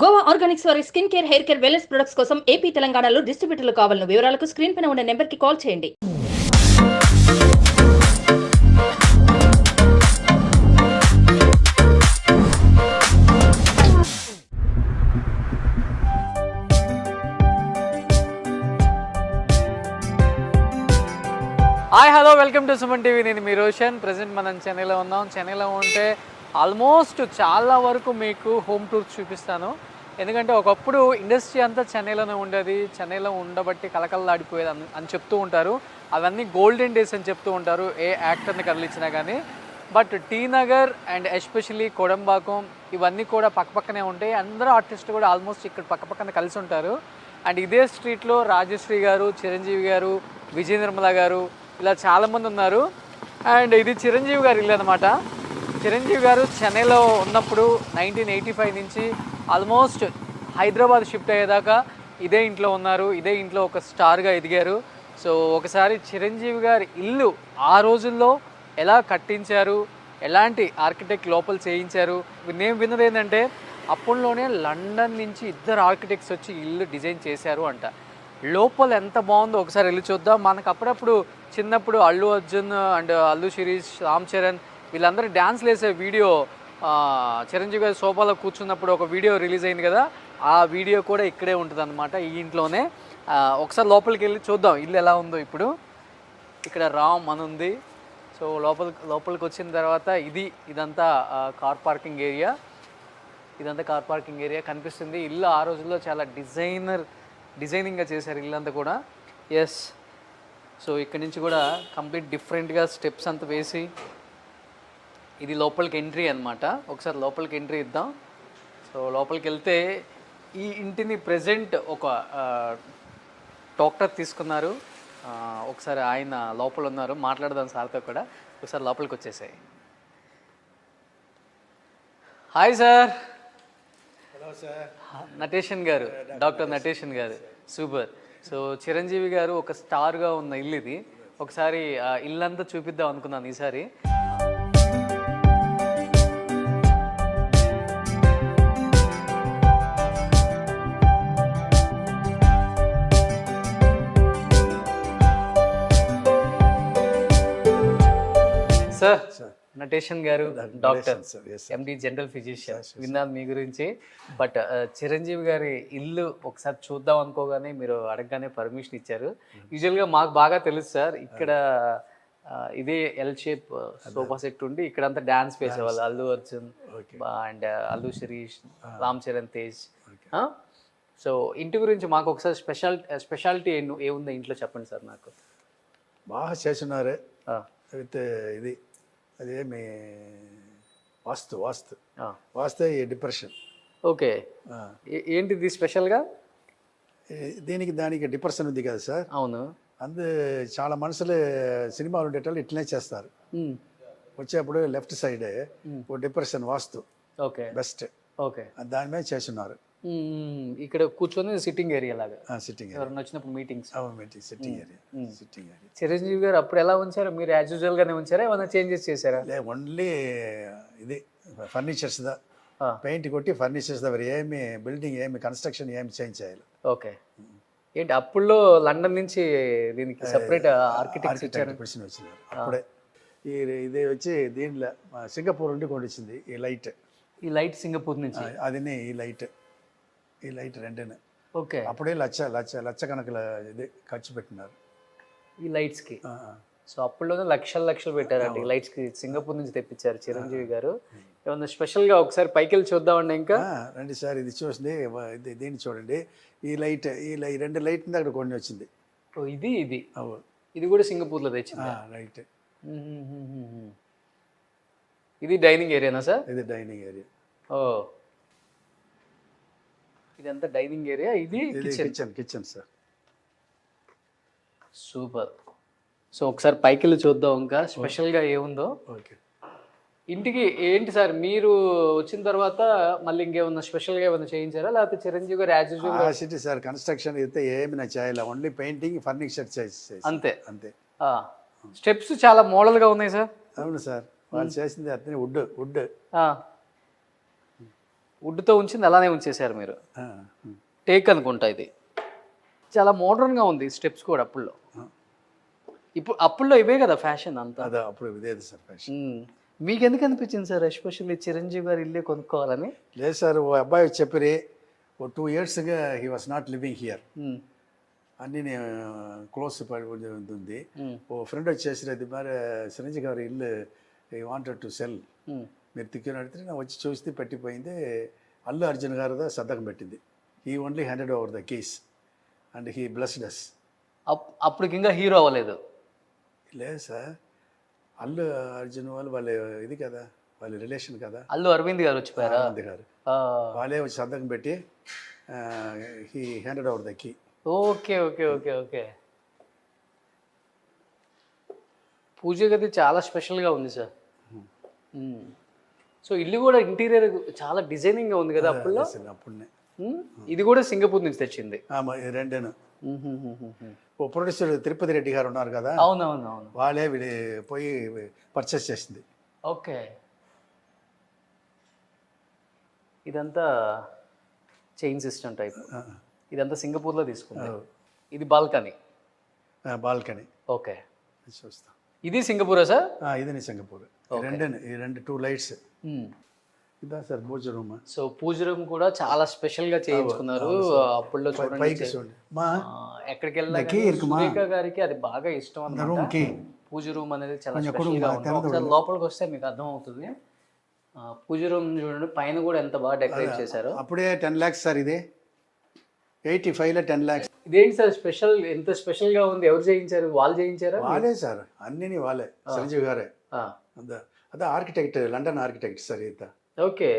Goa Organics వారి skin care, hair care, wellness products కోసం AP, తెలంగాణలో డిస్ట్రిబ్యూటర్లు కావాలను వివరాలకు స్క్రీన్ పైన ఉన్న నెంబర్కి కాల్ చేయండి. Hi hello welcome to Suman TV. నేను మీ రోషన్. ప్రజెంట్ మనం చెన్నైలో ఉన్నాం. చెన్నైలో ఉంటే ఆల్మోస్ట్ చాలా వరకు మీకు హోమ్ టూర్స్ చూపిస్తాను. ఎందుకంటే ఒకప్పుడు ఇండస్ట్రీ అంతా చెన్నైలోనే ఉండేది, చెన్నైలో ఉండబట్టి కలకలలాడిపోయేది అని చెప్తూ ఉంటారు. అవన్నీ గోల్డెన్ డేస్ అని చెప్తూ ఉంటారు ఏ యాక్టర్ని కదిలించినా కానీ. But T Nagar and especially Kodambakkam ఇవన్నీ కూడా పక్కపక్కనే ఉంటాయి. అందరూ ఆర్టిస్టులు కూడా ఆల్మోస్ట్ ఇక్కడ పక్కపక్కన కలిసి ఉంటారు. అండ్ ఇదే స్ట్రీట్లో రాజశ్రీ గారు, చిరంజీవి గారు, విజయ నిర్మల గారు ఇలా చాలామంది ఉన్నారు. అండ్ ఇది చిరంజీవి గారి ఇల్లు అనమాట. చిరంజీవి గారు చెన్నైలో ఉన్నప్పుడు 1985 నుంచి ఆల్మోస్ట్ హైదరాబాద్ షిఫ్ట్ అయ్యేదాకా ఇదే ఇంట్లో ఉన్నారు. ఇదే ఇంట్లో ఒక స్టార్గా ఎదిగారు. సో ఒకసారి చిరంజీవి గారి ఇల్లు ఆ రోజుల్లో ఎలా కట్టించారు, ఎలాంటి ఆర్కిటెక్ట్ లోపల చేయించారు. నేను విన్నది ఏంటంటే అప్పట్లోనే లండన్ నుంచి ఇద్దరు ఆర్కిటెక్ట్స్ వచ్చి ఇల్లు డిజైన్ చేశారు అంట. లోపల ఎంత బాగుందో ఒకసారి వెళ్ళి చూద్దాం. మనకు అప్పుడప్పుడు చిన్నప్పుడు అల్లు అర్జున్ అండ్ అల్లు శిరీష్, రామ్ చరణ్ వీళ్ళందరూ డ్యాన్స్లు వేసే వీడియో చిరంజీవి గారి సోఫాలో కూర్చున్నప్పుడు ఒక వీడియో రిలీజ్ అయింది కదా, ఆ వీడియో కూడా ఇక్కడే ఉంటుంది అనమాట, ఈ ఇంట్లోనే. ఒకసారి లోపలికి వెళ్ళి చూద్దాం ఇల్లు ఎలా ఉందో. ఇప్పుడు ఇక్కడ రామ్ అని ఉంది. సో లోపలికి వచ్చిన తర్వాత ఇదంతా కార్ పార్కింగ్ ఏరియా. ఇదంతా కార్ పార్కింగ్ ఏరియా కనిపిస్తుంది. ఇల్లు ఆ రోజుల్లో చాలా డిజైనింగ్గా చేశారు ఇల్లంతా కూడా. ఎస్, సో ఇక్కడి నుంచి కూడా కంప్లీట్ డిఫరెంట్గా స్టెప్స్ అంతా వేసి ఇది లోపలికి ఎంట్రీ అనమాట. ఒకసారి లోపలికి ఎంట్రీ ఇద్దాం. సో లోపలికి వెళ్తే ఈ ఇంటిని ప్రెజెంట్ ఒక డాక్టర్ తీసుకున్నారు. ఒకసారి ఆయన లోపల ఉన్నారు, మాట్లాడదాం సార్తో కూడా. ఒకసారి లోపలికి వచ్చేసాయి. Hi sir. నటేషన్ గారు, డాక్టర్ నటేషన్ గారు. సూపర్. సో చిరంజీవి గారు ఒక స్టార్గా ఉన్న ఇల్లు ఇది. ఒకసారి ఇల్లంతా చూపిద్దాం అనుకున్నాను ఈసారి. సార్, నటేషన్ గారు డాక్టర్, ఎండి జనరల్ ఫిజిషియన్. విన్నాను మీ గురించి. బట్ చిరంజీవి గారి ఇల్లు ఒకసారి చూద్దాం అనుకోగానే మీరు అడగగానే పర్మిషన్ ఇచ్చారు. యూజువల్గా మాకు బాగా తెలుసు సార్, ఇక్కడ ఇదే ఎల్ షేప్ సోఫా సెట్ ఉండి ఇక్కడంతా డ్యాన్స్ వేసేవాళ్ళు. అల్లు అర్జున్ అండ్ అల్లు శిరీష్, రామ్ చరణ్ తేజ్. సో ఇంటి గురించి మాకు ఒకసారి స్పెషాలిటీ ఏముందో ఇంట్లో చెప్పండి సార్. నాకు బాగా చేస్తున్నారే అయితే ఇది అదేమి వాస్తు ఈ డిప్రెషన్. ఓకే, ఏంటిది స్పెషల్గా? దానికి డిప్రెషన్ ఉంది కదా సార్. అవును. చాలా మనుషులు సినిమాలు ఉండేటప్పుడు ఇట్లనే చేస్తారు. వచ్చేప్పుడు లెఫ్ట్ సైడే ఓ depression vastu. Okay, best. Okay, దాని మీద చేస్తున్నారు. ఇక్కడ కూర్చొని సిట్టింగ్ ఏరియా లాగా. సిట్టింగ్ ఎవరైనా వచ్చినప్పుడు మీటింగ్స్. Sitting area. చిరంజీవి గారు అప్పుడు ఎలా ఉంచారు? మీరు యాజ్ యూజువల్ గానే ఉంచారా, ఏమైనా చేంజెస్ చేశారా? ఓన్లీ ఇది ఫర్నిచర్స్ పెయింట్ కొట్టి ఫర్నిచర్స్ ఏమి బిల్డింగ్ ఏమి కన్స్ట్రక్షన్ ఏమి చేంజ్ చేయాలి. ఓకే. ఏంటి అప్పుల్లో లండన్ నుంచి దీనికి సెపరేట్ ఆర్కిటెక్ట్ వచ్చినారు అప్పుడే. ఇది వచ్చి దీనిలో సింగపూర్ నుండి కొనిచ్చింది ఈ లైట్ సింగపూర్ నుంచి. అది ఈ లైట్ రెండేనే. ఓకే. అప్పుడే లక్ష కనుకల ఇది ఖర్చు పెట్టినారు ఈ లైట్స్కి. సో అప్పుడులోనే లక్షలు పెట్టారండి ఈ లైట్స్కి. సింగపూర్ నుంచి తెప్పించారు చిరంజీవి గారు. ఏమన్నా స్పెషల్గా ఒకసారి పైకి వెళ్ళి చూద్దామండి. ఇంకా రండి సార్, ఇది చూసింది. దీన్ని చూడండి. ఈ రెండు లైట్ అక్కడ కొన్ని వచ్చింది. ఇది కూడా సింగపూర్లో తెచ్చింది. రైట్. ఇది డైనింగ్ ఏరియానా సార్? ఇది డైనింగ్ ఏరియా. ఓ, ఇదంతా డైనింగ్ ఏరియా. ఇది కిచెన్ సార్. సూపర్. సో ఒకసారి పైకి వెళ్ళి చూద్దాం ఇంకా స్పెషల్గా ఏముందో. ఓకే. ఇంటికి ఏంటి సార్ మీరు వచ్చిన తర్వాత మళ్ళీ ఇంకేమన్నా స్పెషల్గా ఏమైనా చేయించారా, లేకపోతే చిరంజీవి గారు యాజ్ యూజువల్ సార్ కన్స్ట్రక్షన్ అయితే ఏమి నా చేయాలి, ఓన్లీ పెయింటింగ్ ఫర్నిచర్ అంతే. అంతే. స్టెప్స్ చాలా మోడల్గా ఉన్నాయి సార్. అవును సార్, వాళ్ళు చేసింది అతని వుడ్ వుడ్తో ఉంచింది అలానే ఉంచేశారు మీరు. టేక్ అనుకుంటా ఇది. చాలా మోడర్న్గా ఉంది స్టెప్స్ కూడా అప్పుల్లో. ఇప్పుడు అప్పుల్లో ఇవే కదా ఫ్యాషన్ అంతా. అదే అప్పుడు ఇదే సార్ ఫ్యాషన్. మీకు ఎందుకు అనిపించింది సార్ ఎస్పెషల్లీ చిరంజీవి గారు ఇల్లే కొనుక్కోవాలని? లేదు సార్, ఓ అబ్బాయి చెప్పిరి, ఓ 2 yearsగా he was not living here. అన్నీ నేను క్లోజ్ పడి ఉంది. ఓ ఫ్రెండ్ వచ్చేసి అది మరి చిరంజీవి గారి ఇల్లు ఈ వాంటెడ్ టు సెల్, మీరు తిక్కిన అడిగితే నేను వచ్చి చూస్తే పెట్టిపోయింది. అల్లు అర్జున్ గారిదా సంతకం పెట్టింది. He only handed over the case and he blessed us. అప్పటికి ఇంకా హీరో అవ్వలేదు. లేదు సార్, అల్లు అర్జున్ వాళ్ళ ఇది కదా, వాళ్ళ రిలేషన్ కదా. అల్లు అరవింద్ గారు వచ్చిపోయారా? అరవింద్ గారు వాళ్ళే వచ్చి సంతకం పెట్టి he handed over the key. Okay okay okay okay. Puja గది చాలా స్పెషల్గా ఉంది సార్. సో ఇల్లు కూడా ఇంటీరియర్ చాలా డిజైనింగ్గా ఉంది కదా అప్పుడులో. అప్పుడునే ఇది కూడా సింగపూర్ నుంచి తెచ్చింది. రెండేను. ఓ ప్రొడ్యూసర్ తిరుపతి రెడ్డి గారు ఉన్నారు కదా, అవునవునవును, వాళ్ళే పోయి పర్చేస్ చేసింది. ఓకే. ఇదంతా చైన్ సిస్టమ్ టైప్. ఇదంతా సింగపూర్లో తీసుకుంది. ఇది బాల్కనీ. బాల్కనీ. ఓకే, చూస్తాం. ఇది సింగపూరా సార్? ఇది సింగపూర్. రెండు 2 లైట్స్. ఇదా సార్ పూజ రూమ్. సో పూజ రూమ్ కూడా చాలా స్పెషల్ గా చేయించుకున్నారు అప్పుడులో. చూడండి ఎక్కడికి వెళ్ళినా సురేఖ గారికి అది బాగా ఇష్టం అన్నమాట. పూజ రూమ్ అనేది చాలా స్పెషల్ గా ఉంటుంది. ఒకసారి లోపలికి వస్తే మీకు అర్థం అవుతుంది. పూజ రూమ్ చూడండి, పైన కూడా ఎంత బాగా డెకరేట్ చేశారు. అప్పుడే 10 lakhs సార్, ఇది 85లో 10 lakhs. ఇదేంటి సార్ స్పెషల్, ఎంత స్పెషల్ గా ఉంది? ఎవరు చేయించారు? వాళ్ళు చేయించారా? వాళ్ళే సార్, అన్నీ వాళ్ళే, చిరంజీవి గారే. అదే ఆర్కిటెక్ట్, లండన్ ఆర్కిటెక్ట్ సార్ ఇంత. ఓకే.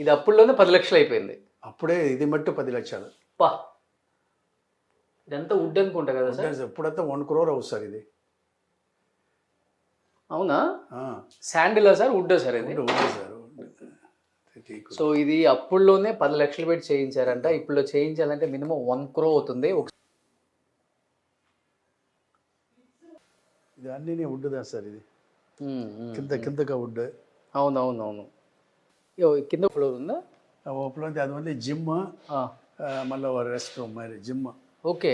ఇది అప్పుడులోనే 10 లక్షలు అయిపోయింది. అప్పుడే ఇది మట్టు 10 లక్షలు. పా, ఇదంతా వుడ్ అనుకుంటా కదా సార్? ఇప్పుడంతా 1 crore అవుతుంది సార్ ఇది. అవునా? శాండిలా సార్, వుడ్డా సార్ ఇది? సార్. సో ఇది అప్పుడులోనే 10 లక్షలు పెట్టి చేయించారంట. ఇప్పుడు చేయించాలంటే మినిమం 1 crore అవుతుంది. ఇది అన్నీ వుడ్దా సార్, ఇది కిందగా వుడ్. అవునవునవును. కింద ఫ్లోర్ ఉందా? ఓపెన్ ఉంది. అది ఓన్లీ జిమ్, మళ్ళీ రెస్ట్ రూమ్, మరి జిమ్. ఓకే,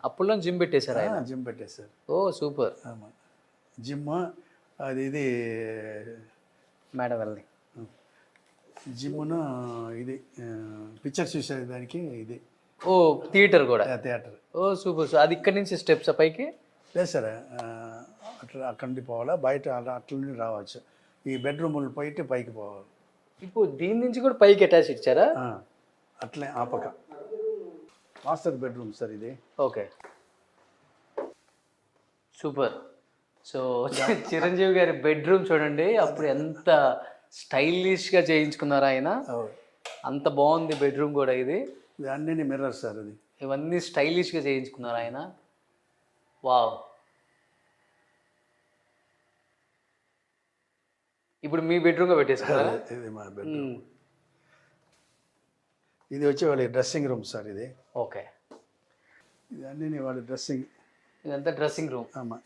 అప్పుడులో జిమ్ పెట్టేశారు. జిమ్ పెట్టేశారు. ఓ సూపర్. జిమ్ అది ఇది మేడం వెళ్ళి జిమ్ను ఇది పిక్చర్ చూసేదానికి ఇది. ఓ థియేటర్ కూడా? థియేటర్. ఓ సూపర్. సో అది ఇక్కడ నుంచి స్టెప్స్ పైకి? లేదు సార్, అట్లా అక్కడి నుండి పోవాలా, బయట అట్ల నుండి రావచ్చు. ఈ బెడ్రూములు పోయి పైకి పోవాలి. ఇప్పుడు దీని నుంచి కూడా పైకి అటాచ్ ఇచ్చారా? అట్లే ఆ పక్క మాస్టర్ బెడ్రూమ్ సార్ ఇది. Okay super. సో చిరంజీవి గారి బెడ్రూమ్ చూడండి, అప్పుడు ఎంత స్టైలిష్గా చేయించుకున్నారు ఆయన. అంత బాగుంది బెడ్రూమ్ కూడా. ఇది అన్నీ మిర్రర్ సార్, ఇది ఇవన్నీ స్టైలిష్గా చేయించుకున్నారు ఆయన. వావ్. ఇప్పుడు మీ బెడ్రూమ్గా పెట్టేసుకున్నారా? ఇది మా బెడ్రూమ్. ఇది వచ్చి వాళ్ళ డ్రెస్సింగ్ రూమ్ సార్ ఇది. ఓకే. ఇది అన్నీ వాళ్ళ డ్రెస్సింగ్. ఇదంతా డ్రెస్సింగ్ రూమ్. ఆమా.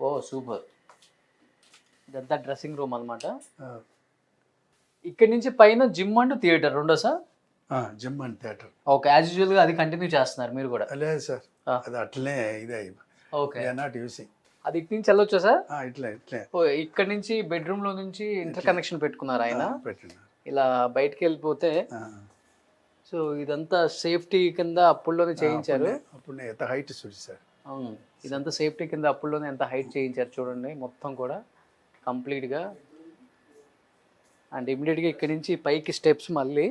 ఓ సూపర్. ఇదంతా డ్రెస్సింగ్ రూమ్ అనమాట. ఇక్కడి నుంచి పైన జిమ్ అండ్ థియేటర్ రెండో sir? Gym and theatre. Okay, as యూజువల్గా అది కంటిన్యూ చేస్తున్నారు మీరు కూడా? లేదు సార్, అది అట్లనే ఇదే. Okay, not using. అది ఇటు నుంచి వెళ్ళొచ్చా సార్? ఇట్లే. ఓ, ఇక్కడ నుంచి బెడ్రూమ్ లో నుంచి ఇంటర్ కనెక్షన్ పెట్టుకున్నారు ఆయన. పెట్టినారు. ఇలా బయటకు వెళ్ళిపోతే. సో ఇదంతా సేఫ్టీ కింద అప్పుల్లోనే చేయించారు. అప్పుడు ఎంత హైట్ చూసి సార్. అవును, ఇదంతా సేఫ్టీ కింద అప్పుల్లోనే ఎంత హైట్ చేయించారు చూడండి మొత్తం కూడా కంప్లీట్గా. అండ్ ఇమీడియట్గా ఇక్కడి నుంచి పైకి స్టెప్స్ మళ్ళీ.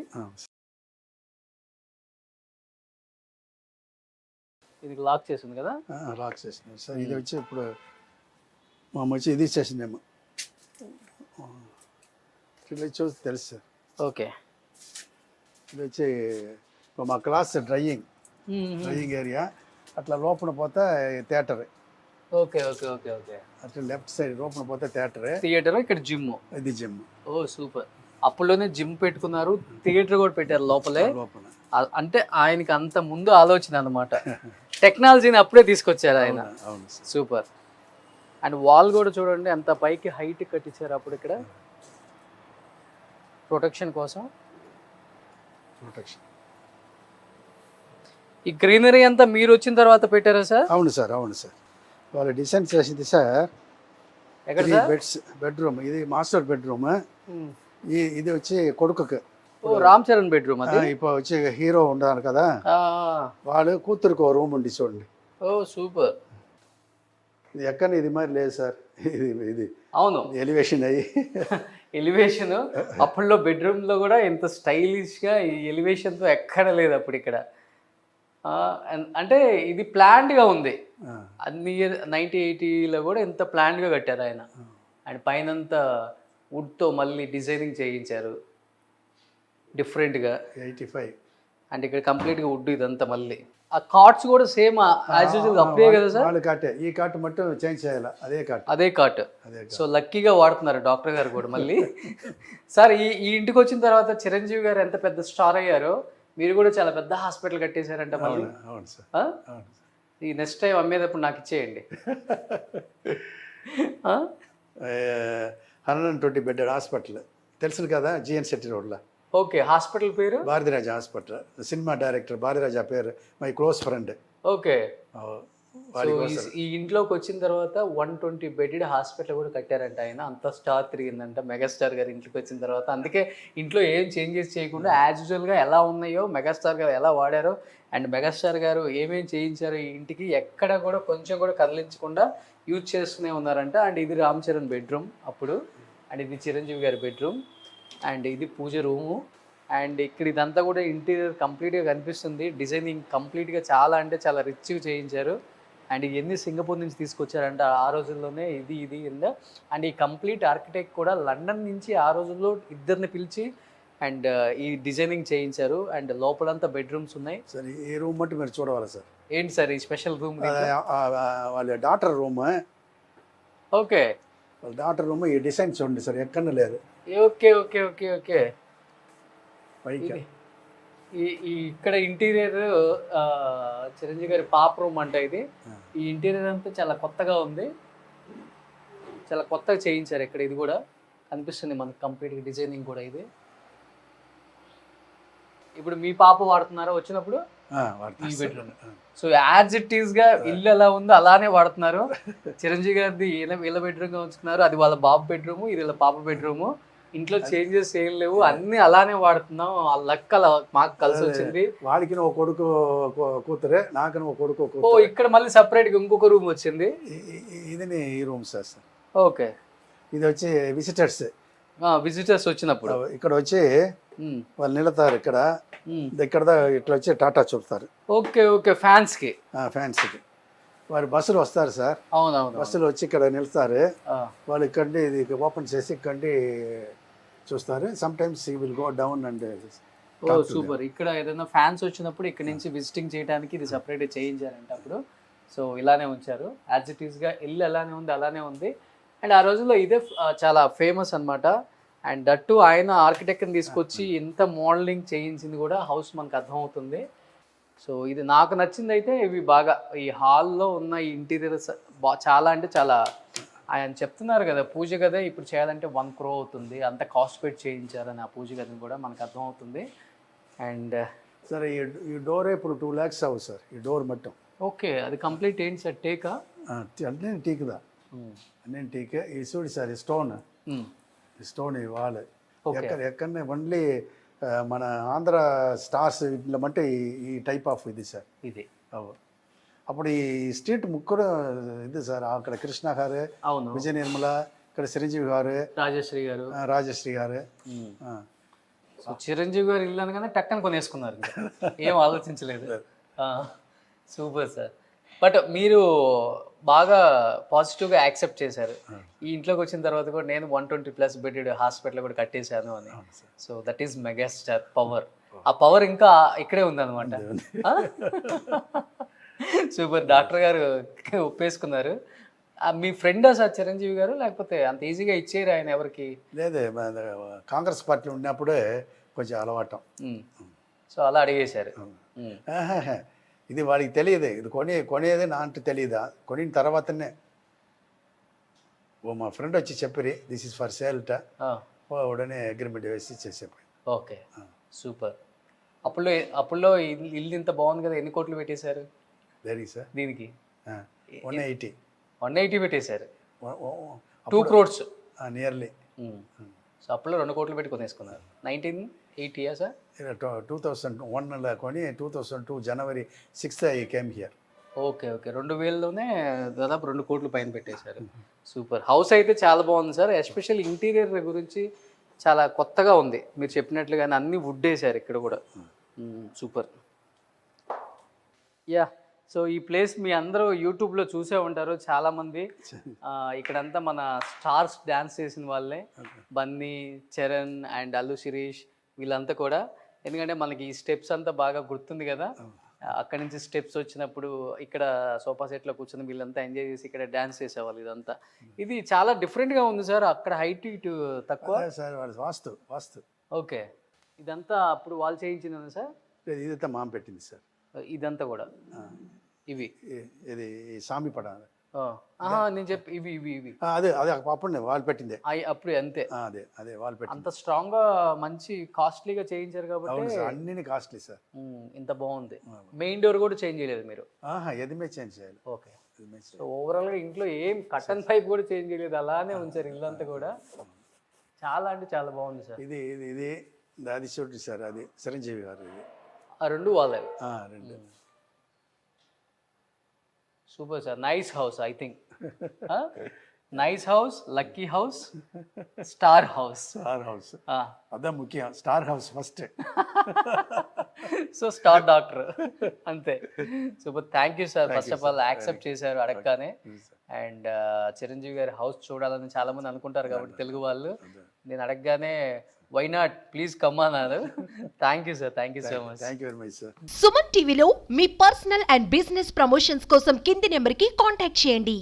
ఇది లాక్ చేసింది కదా? లాక్ చేసింది సార్. ఇది వచ్చి ఇప్పుడు మా వచ్చి ఇది చేసిందేమో, ఇట్లా చూసి తెలుసు సార్. ఓకే. ఇది వచ్చి మా క్లాస్ డ్రైయింగ్ ఏరియా. అట్లా లోపల పోతే theatre. Okay okay okay okay. అట్లా లెఫ్ట్ సైడ్ లోపల పోతే థియేటర్, ఇక్కడ జిమ్. ఇది జిమ్. ఓ సూపర్. అప్పుడులోనే జిమ్ పెట్టుకున్నారు, థియేటర్ కూడా పెట్టారు లోపలే. లోపల అంటే ఆయనకి అంత ముందు ఆలోచన అనమాట. టెక్నాలజీని అప్పుడే తీసుకొచ్చారు ఆయన. సూపర్. అండ్ వాల్ కూడా చూడండి ఎంత పైకి హైట్ కట్టించారు అప్పుడు ఇక్కడ ప్రొటెక్షన్ కోసం. ప్రొటెక్షన్. ఈ గ్రీనరీ అంతా మీరు వచ్చిన తర్వాత పెట్టారా సార్? అవును సార్, అవును సార్. వాళ్ళు డిజైన్ చేసింది సార్. ఎక్కడ ఇది సార్? బెడ్రూమ్, ఇది మాస్టర్ బెడ్రూమ్. ఇది వచ్చి కొడుకుకి. ఓ రామ్ చరణ్ బెడ్రూమ్ అది. ఇప్పుడు వచ్చి హీరో ఉండాలి కదా, వాళ్ళు కూతురుకు ఓ రూమ్ ఉండి చూడండి. ఓ సూపర్. ఇది ఎక్కడ ఇది మరి లేదు సార్. ఇది అవును, ఎలివేషన్ అయ్యి ఎలివేషన్ అప్పట్లో బెడ్రూమ్లో కూడా ఎంత స్టైలిష్గా ఈ ఎలివేషన్తో ఎక్కడ లేదు అప్పుడు ఇక్కడ. అంటే ఇది ప్లాన్డ్గా ఉంది అన్ని 1980లో కూడా ఎంత ప్లాన్డ్గా కట్టారు ఆయన. అండ్ పైనంతా వుడ్తో మళ్ళీ డిజైనింగ్ చేయించారు డిఫరెంట్గా. 85. అండ్ ఇక్కడ కంప్లీట్గా వుడ్ ఇదంతా మళ్ళీ. ఆ కార్ట్స్ కూడా సేమ్ యాజ్ యూజువల్ అప్పుడే కదా సార్? వాళ్ళు కాటే, ఈ కాట్ మట్టు చేంజ్ చేయాలి, అదే కాట్. అదే కాట్. సో లక్కీగా వాడుతున్నారు డాక్టర్ గారు కూడా మళ్ళీ. సార్ ఈ ఇంటికి వచ్చిన తర్వాత చిరంజీవి గారు ఎంత పెద్ద స్టార్ అయ్యారో, మీరు కూడా చాలా పెద్ద హాస్పిటల్ కట్టేశారంట మళ్ళీ. అవును సార్. ఈ నెక్స్ట్ టైం అమ్మేటప్పుడు నాకు ఇచ్చేయండి. 120 బెడ్ హాస్పిటల్ తెలుసు కదా, జిఎన్ శెట్టి రోడ్లో. ఓకే, హాస్పిటల్ పేరు? భారతిరాజ హాస్పిటల్. సినిమా డైరెక్టర్ భారతిరాజ పేరు, మై క్లోజ్ ఫ్రెండ్. ఓకే. ఈ ఇంట్లోకి వచ్చిన తర్వాత 120 బెడెడ్ హాస్పిటల్ కూడా కట్టారంట ఆయన. అంత స్టార్ తిరిగిందంట మెగాస్టార్ గారు ఇంట్లోకి వచ్చిన తర్వాత. అందుకే ఇంట్లో ఏం చేంజెస్ చేయకుండా యాజ్ యూజువల్గా ఎలా ఉన్నాయో మెగాస్టార్ గారు ఎలా వాడారో, అండ్ మెగాస్టార్ గారు ఏమేమి చేయించారో ఈ ఇంటికి ఎక్కడ కూడా కొంచెం కూడా కదిలించకుండా యూజ్ చేస్తూనే ఉన్నారంట. అండ్ ఇది రామ్ చరణ్ బెడ్రూమ్ అప్పుడు, అండ్ ఇది చిరంజీవి గారి బెడ్రూమ్, అండ్ ఇది పూజ రూము. అండ్ ఇక్కడ ఇదంతా కూడా ఇంటీరియర్ కంప్లీట్గా కనిపిస్తుంది. డిజైనింగ్ కంప్లీట్గా చాలా అంటే చాలా రిచ్గా చేయించారు. అండ్ ఇవన్నీ సింగపూర్ నుంచి తీసుకొచ్చారంట ఆ రోజుల్లోనే. ఇది అండ్ ఈ కంప్లీట్ ఆర్కిటెక్ట్ కూడా లండన్ నుంచి ఆ రోజుల్లో ఇద్దరిని పిలిచి అండ్ ఈ డిజైనింగ్ చేయించారు. అండ్ లోపలంతా బెడ్రూమ్స్ ఉన్నాయి. సార్ ఈ రూమ్ మట్టు మీరు చూడవాలి సార్. ఏంటి సార్ ఈ స్పెషల్ రూమ్? వాళ్ళ డాటర్ రూమ్. ఓకే, వాళ్ళ డాటర్ రూమ్. ఈ డిజైన్ చూడండి సార్, ఎక్కడ లేదు. Okay okay okay okay. పైకి ఇక్కడ ఇంటీరియర్ చిరంజీవి గారి పాప రూమ్ అంట ఇది. ఈ ఇంటీరియర్ అంతా చాలా కొత్తగా ఉంది, చాలా కొత్తగా చేయించారు ఇక్కడ. ఇది కూడా కనిపిస్తుంది మనకు కంప్లీట్గా డిజైనింగ్ కూడా. ఇది ఇప్పుడు మీ పాప వాడుతున్నారా వచ్చినప్పుడు ఈ bedroom? So as it is గా ఇల్లు ఎలా ఉందో అలానే వాడుతున్నారు. చిరంజీవి గారిది వీళ్ళ బెడ్రూమ్ గా ఉంచుతున్నారు, అది వాళ్ళ బాబు బెడ్రూమ్, ఇది వీళ్ళ పాప బెడ్రూమ్. ఇంట్లో చేంజెస్ ఏం లేవు, అన్ని అలానే వాడుతున్నాం. ఆ లక్ అలా మాకు కలిసి వచ్చింది. వాడికి ఒక కొడుకు కూతురే, నాకు ఒక కొడుకు కూతురు. ఓ ఇక్కడ మళ్ళీ సపరేట్ గా ఇంకొక రూమ్ వచ్చింది. ఇది ఈ రూమ్ సార్. ఓకే, ఇది వచ్చి విజిటర్స్ వచ్చినప్పుడు ఇక్కడ వచ్చి వాళ్ళు నిలుతారు. ఇక్కడ ఇట్లా వచ్చి టాటా చూపుతారు. ఓకే ఓకే, ఫ్యాన్స్ కి వాళ్ళు బస్సులు వస్తారు సార్. అవునవును, బస్సులు వచ్చి ఇక్కడ నిలుస్తారు. వాళ్ళు ఇక్కడి ఇది ఓపెన్ చేసి ఇక్కడి చూస్తారు. Sometimes he will go down and. Oh super. ఇక్కడ ఏదైనా ఫ్యాన్స్ వచ్చినప్పుడు ఇక్కడ నుంచి విజిటింగ్ చేయడానికి ఇది సపరేట్ చేయించారంట అప్పుడు. సో ఇలానే ఉంచారు, యాజ్ ఇట్ ఈస్గా ఇల్లు ఎలానే ఉంది అలానే ఉంది. అండ్ ఆ రోజుల్లో ఇదే చాలా ఫేమస్ అనమాట. అండ్ దట్టు ఆయన ఆర్కిటెక్ట్ని తీసుకొచ్చి ఎంత మోడలింగ్ చేయించింది కూడా హౌస్ మనకు అర్థమవుతుంది. సో ఇది నాకు నచ్చింది అయితే ఇవి బాగా. ఈ హాల్లో ఉన్న ఈ ఇంటీరియర్స్ చాలా అంటే చాలా. ఆయన చెప్తున్నారు కదా పూజ గదే ఇప్పుడు చేయాలంటే 1 crore అవుతుంది, అంత కాస్ట్ పెట్టి చేయించారని ఆ పూజ గదిని కూడా మనకు అర్థమవుతుంది. అండ్ సార్ ఈ డోర్ ఇప్పుడు 2 lakhs అవ్వు సార్, ఈ డోర్ మొత్తం. ఓకే, అది కంప్లీట్ ఏంటి సార్? టేకా? అన్నీ టీక్దా, అన్నీ టీకే. ఈ చూడు సార్, ఈ స్టోన్ ఈ వాల్ ఎక్కడ ఓన్లీ మన ఆంధ్ర స్టార్స్ ఇట్లా అంటే ఈ టైప్ ఆఫ్ ఇది సార్. ఇది అప్పుడు ఈ స్ట్రీట్ ముగ్గురు ఇది సార్. అక్కడ కృష్ణ గారు, అవును, విజయ నిర్మల, ఇక్కడ చిరంజీవి గారు, రాజశ్రీ గారు. చిరంజీవి గారు ఇల్లు అనగానే టక్కన కొనేసుకున్నారు, ఏం ఆలోచించలేదు. Super sir. బట్ మీరు బాగా పాజిటివ్గా యాక్సెప్ట్ చేశారు. ఈ ఇంట్లోకి వచ్చిన తర్వాత కూడా నేను 120+ బెడెడ్ హాస్పిటల్ కూడా కట్టేశాను అని. So that is megastar power. ఆ పవర్ ఇంకా ఇక్కడే ఉందన్నమాట. సూపర్. డాక్టర్ గారు ఒప్పేసుకున్నారు. మీ ఫ్రెండ్ సార్ చిరంజీవి గారు, లేకపోతే అంత ఈజీగా ఇచ్చేరు ఆయన ఎవరికి? లేదే, కాంగ్రెస్ పార్టీ ఉన్నప్పుడే కొంచెం అలవాటం. సో అలా అడిగేశారు. ఇది వాడికి తెలియదు, ఇది కొనేది నా అంటే తెలియదా. కొనిన తర్వాతనే మా ఫ్రెండ్ వచ్చి చెప్పిరి దిస్ ఇస్ ఫర్ సేల్ట, ఉడనే అగ్రిమెంట్ వేసి చేసేపోయి. Okay, super. అప్పుల్లో ఇల్లు ఇంత బాగుంది కదా, ఎన్ని కోట్లు పెట్టేశారు వెరీ సార్ దీనికి? 180 180 పెట్టేశారు, 2 crores. నియర్లీ. సో అప్పుల్లో 2 కోట్లు పెట్టి కొనేసుకున్నారు. 1980 సార్? 2001లో కొని 2002 January 6th I came here. Okay 2000లోనే దాదాపు 2 కోట్లు పైన పెట్టేశారు. సూపర్. హౌస్ అయితే చాలా బాగుంది సార్, ఎస్పెషల్ ఇంటీరియర్ గురించి చాలా కొత్తగా ఉంది. మీరు చెప్పినట్లుగానే అన్ని వుడ్ వేసారు ఇక్కడ కూడా. సూపర్. యా, సో ఈ ప్లేస్ మీ అందరూ యూట్యూబ్లో చూసే ఉంటారు చాలామంది. ఇక్కడంతా మన స్టార్స్ డ్యాన్స్ చేసిన వాళ్ళే, బన్నీ, చరణ్ అండ్ అల్లు శిరీష్ వీళ్ళంతా కూడా. ఎందుకంటే మనకి ఈ స్టెప్స్ అంతా బాగా గుర్తుంది కదా, అక్కడి నుంచి స్టెప్స్ వచ్చినప్పుడు ఇక్కడ సోఫా సెట్లో కూర్చొని వీళ్ళంతా ఎంజాయ్ చేసి ఇక్కడ డ్యాన్స్ చేసేవాళ్ళు. ఇదంతా ఇది చాలా డిఫరెంట్గా ఉంది సార్. అక్కడ హైట్ ఇటు తక్కువ సార్, వాస్తు. ఓకే, ఇదంతా అప్పుడు వాళ్ళు చేయించింది సార్? ఇదంతా మామ పెట్టింది సార్. ఇదంతా కూడా ఇవి ఇది సామి పడ నేను చెప్పి ఇవి ఇవి ఇవి అదే అప్పుడు వాళ్ళు పెట్టిందే అప్పుడు అంతే. అదే వాళ్ళు పెట్టింది. అంత స్ట్రాంగ్ గా మంచి కాస్ట్లీగా చేయించారు కాబట్టి అన్ని కాస్ట్లీ సార్. ఇంత బాగుంది. మెయిన్ డోర్ కూడా చేంజ్ చేయలేదు మీరు? ఎదిమే చేంజ్ చేయాలి. ఓకే. సో ఓవరాల్ గా ఇంట్లో ఏం కటన్ పైప్ కూడా చేంజ్ చేయలేదు, అలానే ఉంచారు ఇల్లంతా కూడా. చాలా అంటే చాలా బాగుంది సార్. ఇది అది చూడండి సార్, అది చిరంజీవి గారు. ఇది ఆ రెండు వాళ్ళే. రెండు. Super sir. Nice house I think. Nice house, lucky house, star house. అదే ముఖ్యం, star house first. So star doctor అంతే. Super. Thank you sir. First of all accept చేశారు అడగగానే. అండ్ చిరంజీవి గారి హౌస్ చూడాలని చాలా మంది అనుకుంటారు కాబట్టి తెలుగు వాళ్ళు, నేను అడగగానే వై నాట్ ప్లీజ్ కమ్ అన్నారు. Thank you sir, thank you so much. Thank you very much sir. Suman టీవీలో మీ పర్సనల్ అండ్ బిజినెస్ ప్రమోషన్స్ కోసం కింది నెంబర్కి కాంటాక్ట్ చేయండి.